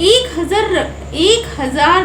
1000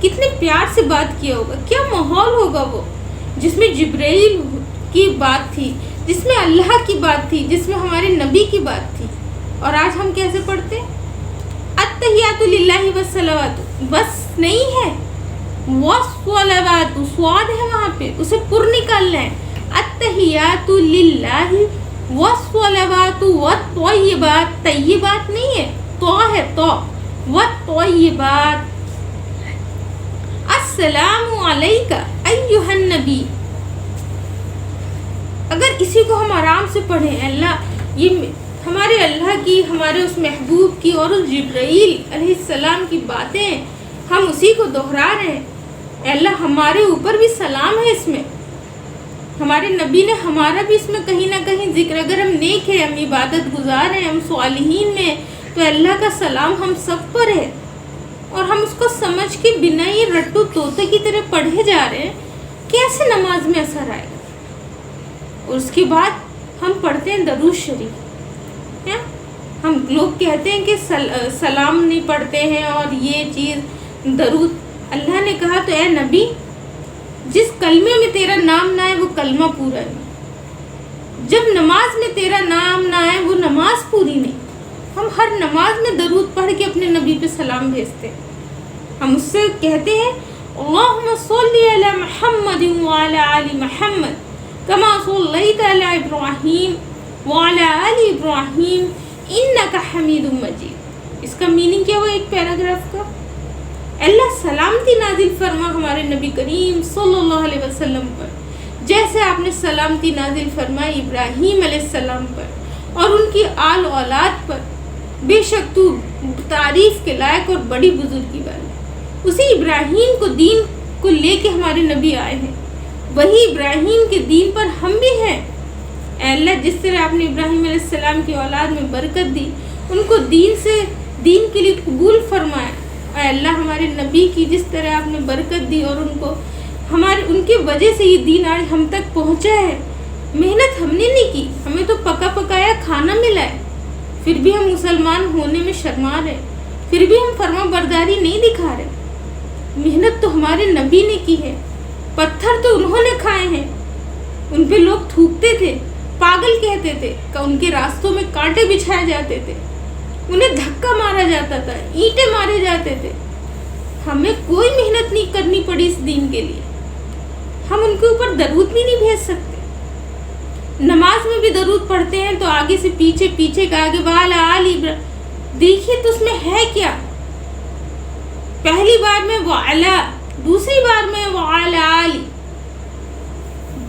کتنے پیار سے بات کیا ہوگا, کیا ماحول ہوگا وہ, جس میں جبرائیل کی بات تھی, جس میں اللہ کی بات تھی, جس میں ہمارے نبی کی بات تھی. اور آج ہم کیسے پڑھتے ہیں؟ التحیات للہ والصلوات, بس نہیں ہے, والصلوات سواد ہے وہاں پہ, اسے پر نکالنا ہے. التحیات للہ والصلوات والطیبات, طیبات نہیں ہے, تو ہے تو, والطیبات. السلام علیکہ ایہا النبی. اگر اسی کو ہم آرام سے پڑھیں, اللہ یہ ہمارے اللہ کی, ہمارے اس محبوب کی اور اس جبرائیل علیہ السلام کی باتیں ہم اسی کو دہرا رہے ہیں. اے اللہ ہمارے اوپر بھی سلام ہے اس میں, ہمارے نبی نے ہمارا بھی اس میں کہیں نہ کہیں ذکر. اگر ہم نیک ہیں, ہم عبادت گزار ہیں, ہم صالحین میں, تو اللہ کا سلام ہم سب پر ہے. اور ہم اس کو سمجھ کے بنا ہی رٹو طوطے کی طرح پڑھے جا رہے ہیں, کیسے نماز میں اثر آئے گا؟ اور اس کے بعد ہم پڑھتے ہیں درود شریف. ہم لوگ کہتے ہیں کہ سلام نہیں پڑھتے ہیں اور یہ چیز درود. اللہ نے کہا تو اے نبی, جس کلمے میں تیرا نام نہ ہے وہ کلمہ پورا نہیں, جب نماز میں تیرا نام نہ ہے وہ نماز پوری نہیں. ہم ہر نماز میں درود پڑھ کے اپنے نبی پہ سلام بھیجتے ہیں. ہم اس سے کہتے ہیں اللہم صلی علی محمد وعلی آل محمد کما صلیت علی ابراہیم وعلی آل ابراہیم انک حمید مجید. اس کا میننگ کیا ہوا ایک پیراگراف کا؟ اللہ سلامتی نازل فرما ہمارے نبی کریم صلی اللہ علیہ وسلم پر, جیسے آپ نے سلامتی نازل فرمائی ابراہیم علیہ السلام پر اور ان کی آل اولاد پر. بے شک تو تعریف کے لائق اور بڑی بزرگی والا. اسی ابراہیم کو دین کو لے کے ہمارے نبی آئے ہیں, وہی ابراہیم کے دین پر ہم بھی ہیں. اے اللہ جس طرح آپ نے ابراہیم علیہ السلام کی اولاد میں برکت دی, ان کو دین کے لیے قبول فرمایا. اے اللہ ہمارے نبی کی جس طرح آپ نے برکت دی اور ان کی وجہ سے یہ دین آج ہم تک پہنچا ہے. محنت ہم نے نہیں کی, ہمیں تو پکا پکایا کھانا ملا ہے, پھر بھی ہم مسلمان ہونے میں شرما رہے, پھر بھی ہم فرما برداری نہیں دکھا رہے. محنت تو ہمارے نبی نے کی ہے, پتھر تو انہوں نے کھائے ہیں, ان پہ لوگ تھوکتے تھے, پاگل کہتے تھے, ان کے راستوں میں کانٹے بچھائے جاتے تھے, انہیں دھکا مارا جاتا تھا, اینٹیں مارے جاتے تھے. ہمیں کوئی محنت نہیں کرنی پڑی اس دین کے لیے. ہم ان کے اوپر درود بھی نہیں بھیج سکتے. نماز میں بھی درود پڑھتے ہیں تو آگے سے پیچھے, پیچھے کا آگے, والا آل ابراہیم. دیکھیے تو اس میں ہے کیا؟ پہلی بار میں وعلا, دوسری بار میں وعلا آل.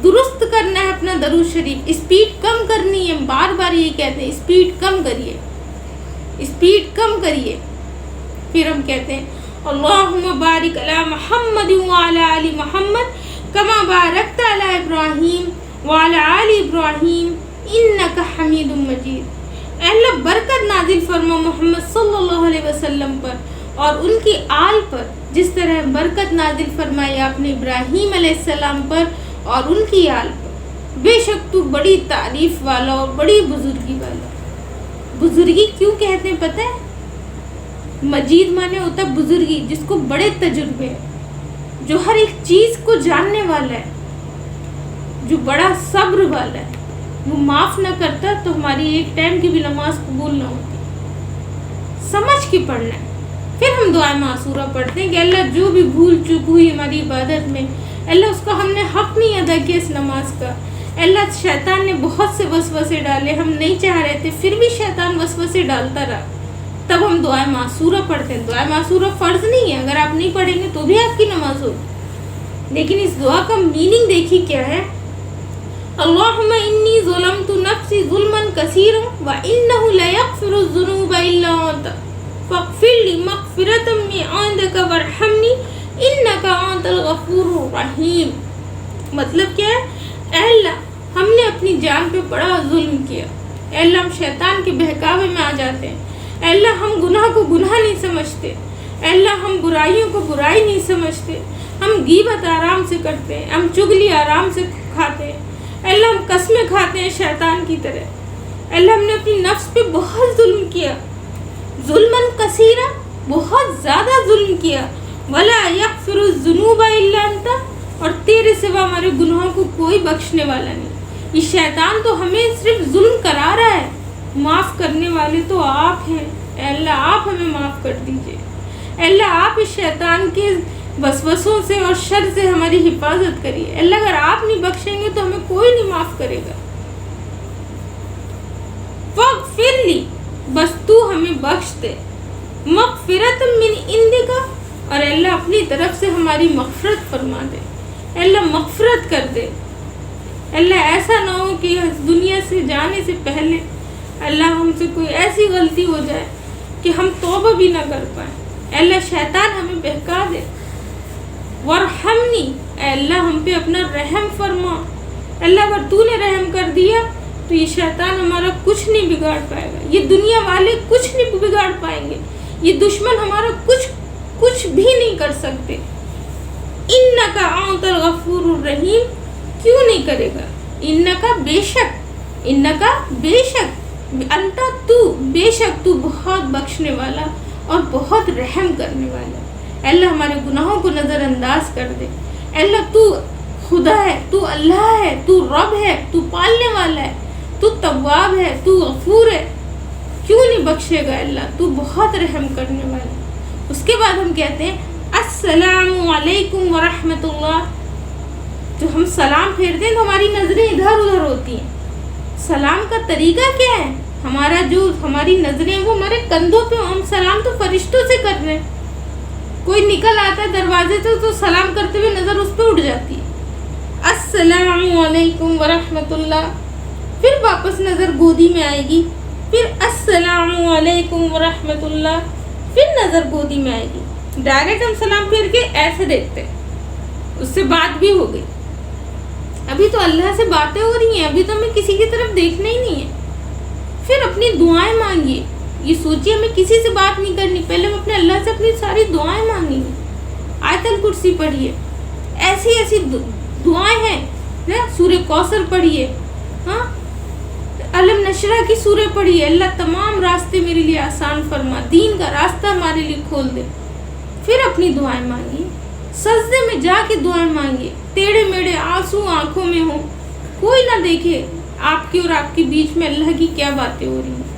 درست کرنا ہے اپنا درود شریف, اسپیڈ کم کرنی ہے. بار بار یہ کہتے ہیں اسپیڈ کم کریے, اسپیڈ کم کریے. پھر ہم کہتے ہیں اللہم بارک علی محمد وعلی آل محمد کما بارکت علی ابراہیم وعلی آل ابراہیم انک حمید مجید. اے اللہ برکت نازل فرما محمد صلی اللہ علیہ وسلم پر اور ان کی آل پر, جس طرح برکت نازل فرمائی آپ نے ابراہیم علیہ السلام پر اور ان کی آل پر. بے شک تو بڑی تعریف والا اور بڑی بزرگی والا. بزرگی کیوں کہتے ہیں پتہ ہے؟ مجید مانے ہوتا بزرگی, جس کو بڑے تجربے ہیں, جو ہر ایک چیز کو جاننے والا ہے, جو بڑا صبر والا ہے. وہ معاف نہ کرتا تو ہماری ایک ٹائم کی بھی نماز قبول نہ ہوتی. سمجھ کے پڑھنا ہے. پھر ہم دعائیں معصورہ پڑھتے ہیں کہ اللہ جو بھی بھول چوک ہوئی ہماری عبادت میں, اللہ اس کا ہم نے حق نہیں ادا کیا اس نماز کا. اللہ شیطان نے بہت سے وسوسے ڈالے, ہم نہیں چاہ رہے تھے, پھر بھی شیطان وسوسے ڈالتا رہا. تب ہم دعائیں معصورہ پڑھتے ہیں. دعائیں معصورہ فرض نہیں ہے, اگر آپ نہیں پڑھیں گے تو بھی آپ کی نماز ہوگی. لیکن اس دعا کا میننگ دیکھیے کیا ہے. اللہم انی ظلمت نفسی ظلما کثیرا وانہ لا یغفر الذنوب الا انت فاغفر لی مغفرۃ من عندک وارحمنی انک انت الغفور الرحیم. مطلب کیا ہے؟ اے اللہ ہم نے اپنی جان پہ بڑا ظلم کیا. اے اللہ ہم شیطان کے بہکاوے میں آ جاتے ہیں. اے اللہ ہم گناہ کو گناہ نہیں سمجھتے. اے اللہ ہم برائیوں کو برائی نہیں سمجھتے. ہم غیبت آرام سے کرتے ہیں, ہم چغلی آرام سے کھاتے ہیں. اے اللہ ہم قسمیں کھاتے ہیں شیطان کی طرح. اے اللہ ہم نے اپنی نفس پہ بہت ظلم کیا. ظلمن کثیرا، بہت زیادہ ظلم کیا، ولا یغفر الذنوب الا انت، اور تیرے سوا ہمارے گناہوں کو کوئی بخشنے والا نہیں۔ یہ شیطان تو ہمیں صرف ظلم کرا رہا ہے، معاف کرنے والے تو آپ ہیں۔ اے اللہ آپ ہمیں معاف کر دیجئے، اے اللہ آپ اس شیطان کے وسوسوں سے اور شر سے ہماری حفاظت کریے۔ اے اللہ اگر آپ نہیں بخشیں گے تو ہمیں کوئی نہیں معاف کرے گا۔ فاغفر لی، بس تو ہمیں بخش دے، مغفرۃ من عندک، اور اے اللہ اپنی طرف سے ہماری مغفرت فرما دے، اے اللہ مغفرت کر دے۔ اے اللہ ایسا نہ ہو کہ دنیا سے جانے سے پہلے اللہ ہم سے کوئی ایسی غلطی ہو جائے کہ ہم توبہ بھی نہ کر پائیں۔ اے اللہ شیطان ہمیں بہکا دے۔ ورحمنی، اے اللہ ہم پہ اپنا رحم فرما۔ اے اللہ اگر تو نے رحم کر دیا تو یہ شیطان ہمارا کچھ نہیں بگاڑ پائے گا، یہ دنیا والے کچھ نہیں بگاڑ پائیں گے، یہ دشمن ہمارا کچھ بھی نہیں کر سکتے۔ انکا انت الغفور الرحیم، کیوں نہیں کرے گا؟ انکا بے شک، انکا بے شک، انتا تو، بے شک تو بہت بخشنے والا اور بہت رحم کرنے والا۔ اے اللہ ہمارے گناہوں کو نظر انداز کر دے۔ اے اللہ تو خدا ہے، تو اللہ ہے، تو رب ہے، تو پالنے والا ہے، تو تواب ہے، تو غفور ہے، کیوں نہیں بخشے گا؟ اللہ تو بہت رحم کرنے والا۔ اس کے بعد ہم کہتے ہیں السلام علیکم ورحمۃ اللہ۔ جو ہم سلام پھیرتے ہیں تو ہماری نظریں ادھر ادھر ہوتی ہیں۔ سلام کا طریقہ کیا ہے؟ ہماری نظریں وہ ہمارے کندھوں پہ، ہم سلام تو فرشتوں سے کر رہے ہیں۔ کوئی نکل آتا ہے دروازے سے تو سلام کرتے ہوئے نظر اس پہ اٹھ جاتی ہے، السلام علیکم ورحمۃ اللہ، پھر واپس نظر گودی میں آئے گی، پھر السلام علیکم ورحمۃ اللہ، پھر نظر گودی میں آئے گی۔ ڈائریکٹ ہم سلام پھیر کے ایسے دیکھتے، اس سے بات بھی ہو گئی۔ ابھی تو اللہ سے باتیں ہو رہی ہیں، ابھی تو ہمیں کسی کی طرف دیکھنا ہی نہیں ہے۔ پھر اپنی دعائیں مانگیے، یہ سوچیے ہمیں کسی سے بات نہیں کرنی، پہلے ہم اپنے اللہ سے اپنی ساری دعائیں مانگیں گے۔ آیت الکرسی پڑھیے، ایسی دعائیں ہیں، سورہ کوثر پڑھیے، ہاں علم نشرہ کی سورہ پڑھیے، اللہ تمام راستے میرے لیے آسان فرما، دین کا راستہ ہمارے لیے کھول دے۔ پھر اپنی دعائیں مانگیے، سجدے میں جا کے دعائیں مانگیے، ٹیڑھے میڑھے آنسو آنکھوں میں ہوں، کوئی نہ دیکھے آپ کے اور آپ کے بیچ میں اللہ کی کیا باتیں ہو رہی ہیں۔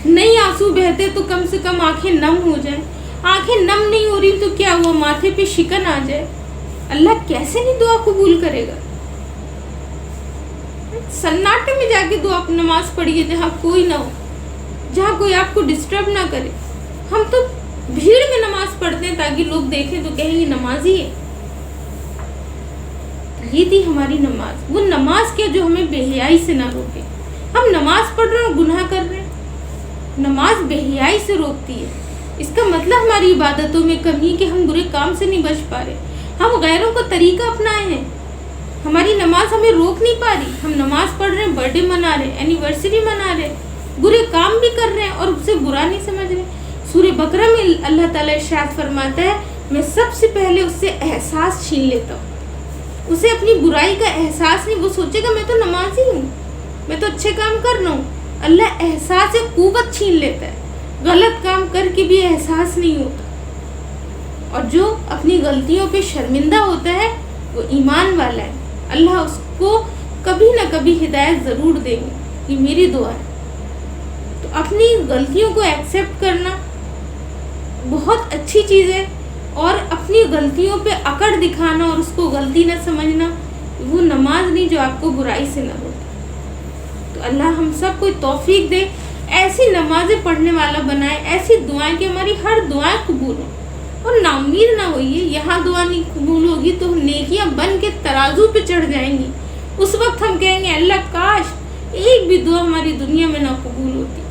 نہیں آنسو بہتے تو کم سے کم آنکھیں نم ہو جائیں، آنکھیں نم نہیں ہو رہی تو کیا ہوا، ماتھے پہ شکن آ جائے، اللہ کیسے نہیں دعا قبول کرے گا؟ سناٹے میں جا کے دعا نماز پڑھیے، جہاں کوئی نہ ہو، جہاں کوئی آپ کو ڈسٹرب نہ کرے۔ ہم تو بھیڑ میں نماز پڑھتے ہیں تاکہ لوگ دیکھیں تو کہیں یہ نمازی ہے۔ یہ تھی ہماری نماز، وہ نماز کیا جو ہمیں بے حیائی سے نہ روکے۔ ہم نماز پڑھ رہے ہیں اور گناہ کر رہے ہیں، نماز بے حیائی سے روکتی ہے۔ اس کا مطلب ہماری عبادتوں میں کمی کہ ہم برے کام سے نہیں بچ پا رہے، ہم غیروں کو طریقہ اپنائے ہیں، ہماری نماز ہمیں روک نہیں پا رہی۔ ہم نماز پڑھ رہے ہیں، برتھ ڈے منا رہے ہیں، اینیورسری منا رہے ہیں، برے کام بھی کر رہے ہیں اور اسے برا نہیں سمجھ رہے۔ سورہ بقرہ میں اللہ تعالیٰ ارشاد فرماتا ہے، میں سب سے پہلے اس سے احساس چھین لیتا ہوں، اسے اپنی برائی کا احساس نہیں، وہ سوچے گا میں تو نمازی ہوں، میں تو اچھے کام کر رہا ہوں۔ اللہ احساس قوت چھین لیتا ہے، غلط کام کر کے بھی احساس نہیں ہوتا، اور جو اپنی غلطیوں پہ شرمندہ ہوتا ہے وہ ایمان والا ہے، اللہ اس کو کبھی نہ کبھی ہدایت ضرور دیں گے۔ یہ میری دعا ہے۔ تو اپنی غلطیوں کو ایکسیپٹ کرنا بہت اچھی چیز ہے، اور اپنی غلطیوں پہ اکڑ دکھانا اور اس کو غلطی نہ سمجھنا وہ نماز نہیں جو آپ کو برائی سے نہ روکے۔ تو اللہ ہم سب کو توفیق دے، ایسی نمازیں پڑھنے والا بنائے، ایسی دعائیں کہ ہماری ہر دعائیں قبول ہوں، اور نا امید نہ ہوئیے یہاں دعا نہیں قبول ہوگی تو نیکیاں بن کے ترازو پہ چڑھ جائیں گی، اس وقت ہم کہیں گے اللہ کاش ایک بھی دعا ہماری دنیا میں نہ قبول ہوتی۔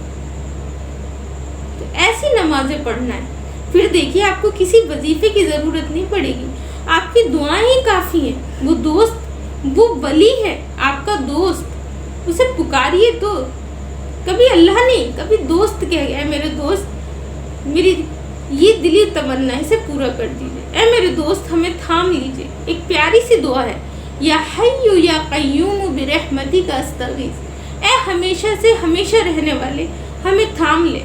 تو ایسی نمازیں پڑھنا ہے، پھر دیکھیے آپ کو کسی وظیفے کی ضرورت نہیں پڑے گی، آپ کی دعائیں ہی کافی ہیں۔ وہ دوست، وہ ولی ہے آپ کا دوست، اسے پکاریے تو کبھی اللہ نہیں، کبھی دوست کہہ گیا، اے میرے دوست میری یہ دلی تمنا ہے، اسے پورا کر دیجیے، اے میرے دوست ہمیں تھام لیجیے۔ ایک پیاری سی دعا ہے، یا حی یا قیوم برحمتک استغیث، اے ہمیشہ سے ہمیشہ رہنے والے ہمیں تھام لے.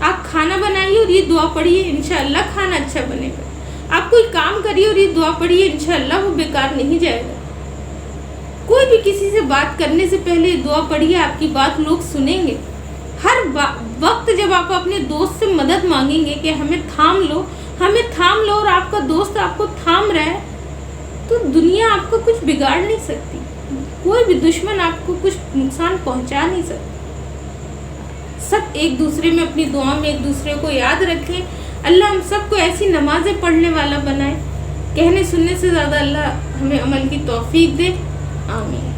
آپ کھانا بنائیے اور یہ دعا پڑھیے، انشاءاللہ کھانا اچھا بنے گا. آپ کوئی کام کریے اور یہ دعا پڑھیے، انشاءاللہ وہ بیکار نہیں جائے گا. کوئی بھی کسی سے بات کرنے سے پہلے یہ دعا پڑھیے، آپ کی بات لوگ سنیں گے. ہر وقت جب آپ اپنے دوست سے مدد مانگیں گے کہ ہمیں تھام لو اور آپ کا دوست آپ کو تھام رہا ہے، تو دنیا آپ کو کچھ بگاڑ نہیں سکتی. کوئی بھی دشمن آپ کو کچھ نقصان پہنچا نہیں سکتا. سب ایک دوسرے میں اپنی دعا میں ایک دوسرے کو یاد رکھیں. اللہ ہم سب کو ایسی نمازیں پڑھنے والا بنائے. کہنے سننے سے زیادہ اللہ ہمیں عمل کی توفیق دے. آمین.